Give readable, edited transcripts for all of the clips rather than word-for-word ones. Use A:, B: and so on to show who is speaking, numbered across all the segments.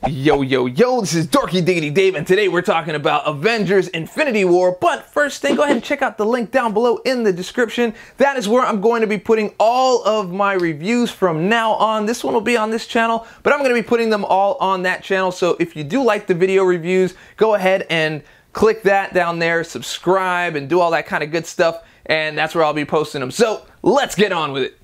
A: Yo, yo, yo, this is Dorky Diggity Dave, and today we're talking about Avengers Infinity War. But first thing, go ahead and check out the link down below in the description. That is where I'm going to be putting all of my reviews from now on. This one will be on this channel, but I'm going to be putting them all on that channel. So if you do like the video reviews, go ahead and click that down there, subscribe, and do all that kind of good stuff. And that's where I'll be posting them. So let's get on with it.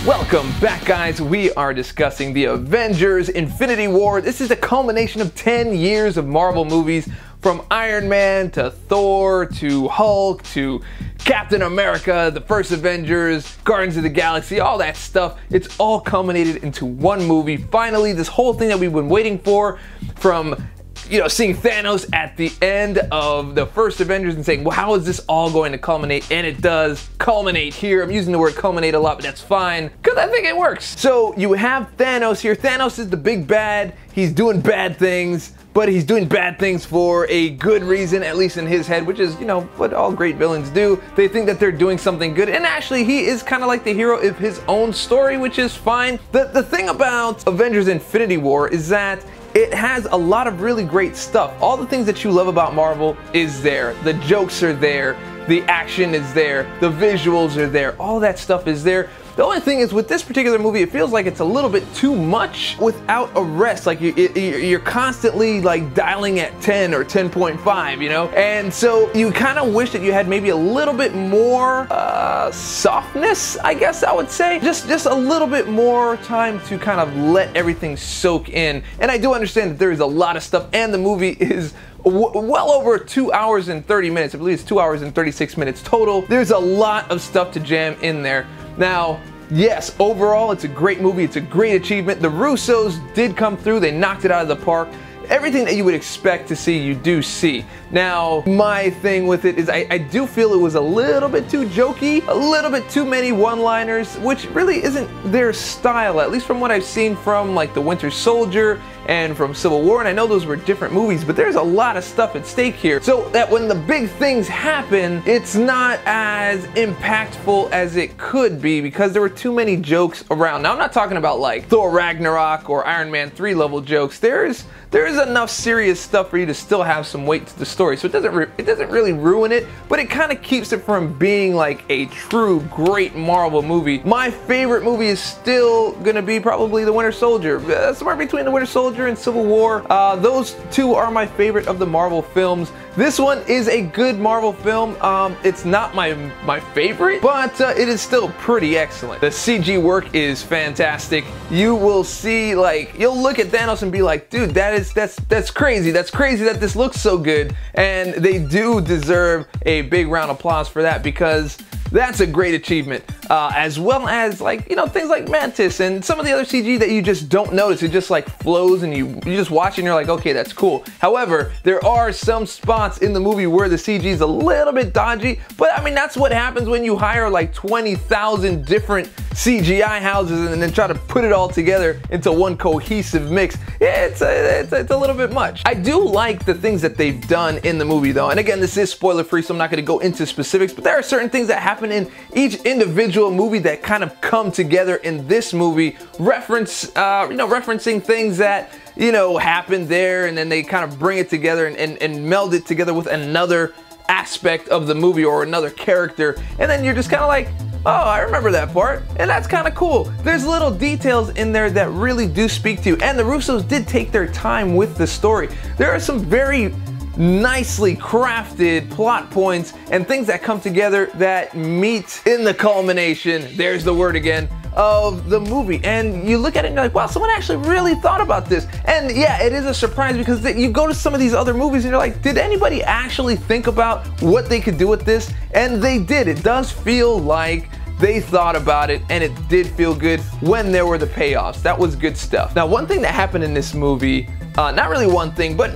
A: Welcome back, guys. We are discussing the Avengers Infinity War. This is a culmination of 10 years of Marvel movies, from Iron Man to Thor to Hulk to Captain America, the first Avengers, Guardians of the Galaxy, all that stuff. It's all culminated into one movie. Finally, this whole thing that we've been waiting for, from seeing Thanos at the end of the first Avengers and saying, well, how is this all going to culminate? And it does culminate here. I'm using the word culminate a lot, but that's fine, because I think it works. So you have Thanos here. Thanos is the big bad. He's doing bad things, but he's doing bad things for a good reason, at least in his head, which is, what all great villains do. They think that they're doing something good, and actually he is kind of like the hero of his own story, which is fine. The thing about Avengers Infinity War is that it has a lot of really great stuff. All the things that you love about Marvel is there. The jokes are there, the action is there, the visuals are there, all that stuff is there. The only thing is, with this particular movie, it feels like it's a little bit too much without a rest. Like you're constantly like dialing at 10 or 10.5, And so you kind of wish that you had maybe a little bit more softness, I guess I would say. Just a little bit more time to kind of let everything soak in. And I do understand that there is a lot of stuff, and the movie is well over 2 hours and 30 minutes. I believe it's 2 hours and 36 minutes total. There's a lot of stuff to jam in there. Now, yes, overall, it's a great movie. It's a great achievement. The Russos did come through. They knocked it out of the park. Everything that you would expect to see, you do see. Now, my thing with it is I do feel it was a little bit too jokey, a little bit too many one-liners, which really isn't their style, at least from what I've seen from like The Winter Soldier and from Civil War, and I know those were different movies, but there's a lot of stuff at stake here, so that when the big things happen, it's not as impactful as it could be, because there were too many jokes around. Now, I'm not talking about like Thor Ragnarok or Iron Man 3 level jokes. There is enough serious stuff for you to still have some weight to the story, so it doesn't really ruin it, but it kind of keeps it from being like a true great Marvel movie. My favorite movie is still gonna be probably The Winter Soldier. Somewhere between The Winter Soldier and Civil War. Those two are my favorite of the Marvel films. This one is a good Marvel film. It's not my favorite, but it is still pretty excellent. The CG work is fantastic. You will see, like, you'll look at Thanos and be like, dude, that's crazy. That's crazy that this looks so good. And they do deserve a big round of applause for that, because that's a great achievement, as well as, like, things like Mantis and some of the other CG that you just don't notice. It just like flows, and you just watch it and you're like, okay, that's cool. However, there are some spots in the movie where the CG is a little bit dodgy, but I mean, that's what happens when you hire like 20,000 different CGI houses and then try to put it all together into one cohesive mix. It's a little bit much. I do like the things that they've done in the movie, though, and again, this is spoiler free, so I'm not going to go into specifics, but there are certain things that happen in each individual movie that kind of come together in this movie, referencing things that happened there, and then they kind of bring it together and meld it together with another aspect of the movie or another character, and then you're just kind of like, oh, I remember that part, and that's kind of cool. There's little details in there that really do speak to you, and the Russos did take their time with the story. There are some very nicely crafted plot points and things that come together that meet in the culmination, there's the word again, of the movie. And you look at it and you're like, wow, someone actually really thought about this. And yeah, it is a surprise, because you go to some of these other movies and you're like, did anybody actually think about what they could do with this? And they did. It does feel like they thought about it, and it did feel good when there were the payoffs. That was good stuff. Now, one thing that happened in this movie, not really one thing, but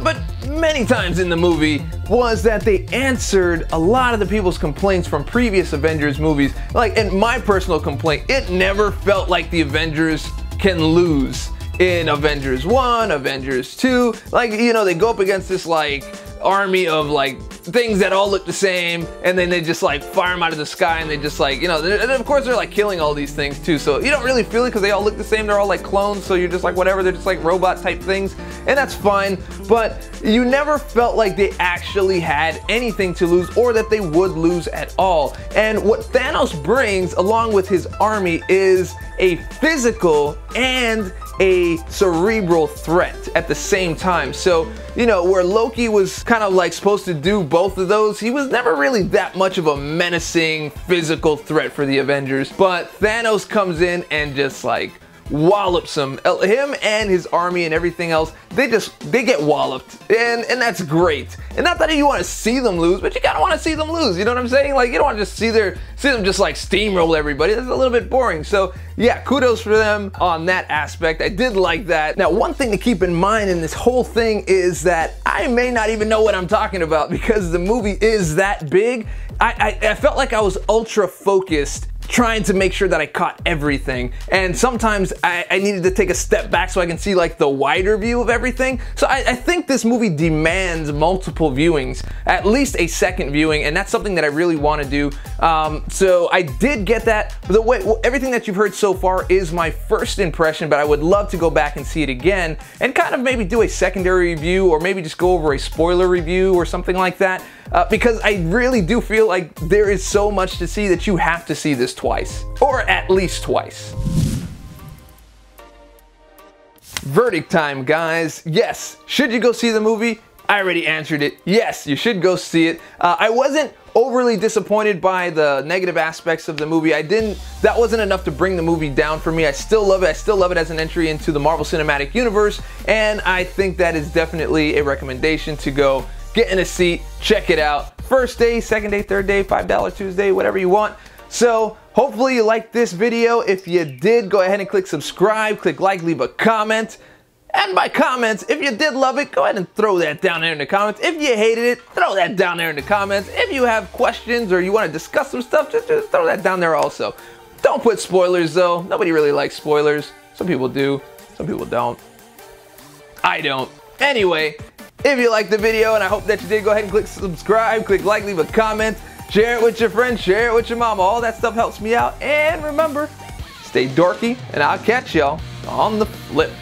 A: many times in the movie, was that they answered a lot of the people's complaints from previous Avengers movies. Like, and my personal complaint, it never felt like the Avengers can lose in Avengers 1, Avengers 2. Like, they go up against this, like, army of like things that all look the same, and then they just like fire them out of the sky, and they just like, you know, and of course they're like killing all these things too, so you don't really feel it because they all look the same. They're all like clones, so you're just like whatever, they're just like robot type things, and that's fine. But you never felt like they actually had anything to lose or that they would lose at all. And what Thanos brings along with his army is a physical and a cerebral threat at the same time. So, you know, where Loki was kind of like supposed to do both of those, he was never really that much of a menacing physical threat for the Avengers. But Thanos comes in and just like wallops him and his army and everything else. They get walloped, and that's great. And not that you want to see them lose, but you kind of want to see them lose, you know what I'm saying? Like, you don't want to just see them just like steamroll everybody. That's a little bit boring. So yeah, kudos for them on that aspect. I did like that. Now, one thing to keep in mind in this whole thing is that I may not even know what I'm talking about because the movie is that big. I felt like I was ultra focused trying to make sure that I caught everything, and sometimes I needed to take a step back so I can see like the wider view of everything. So I think this movie demands multiple viewings, at least a second viewing, and that's something that I really want to do. So I did get that. The way everything that you've heard so far is my first impression, but I would love to go back and see it again and kind of maybe do a secondary review, or maybe just go over a spoiler review or something like that. Because I really do feel like there is so much to see that you have to see this twice, or at least twice. Verdict time, guys. Yes, should you go see the movie? I already answered it. Yes, you should go see it. I wasn't overly disappointed by the negative aspects of the movie. That wasn't enough to bring the movie down for me. I still love it. I still love it as an entry into the Marvel Cinematic Universe, and I think that is definitely a recommendation to go get in a seat, check it out. First day, second day, third day, $5 Tuesday, whatever you want. So hopefully you liked this video. If you did, go ahead and click subscribe, click like, leave a comment. And by comments, if you did love it, go ahead and throw that down there in the comments. If you hated it, throw that down there in the comments. If you have questions or you want to discuss some stuff, just throw that down there also. Don't put spoilers though. Nobody really likes spoilers. Some people do, some people don't. I don't. Anyway, if you liked the video, and I hope that you did, go ahead and click subscribe, click like, leave a comment, share it with your friends, share it with your mama. All that stuff helps me out. And remember, stay dorky, and I'll catch y'all on the flip.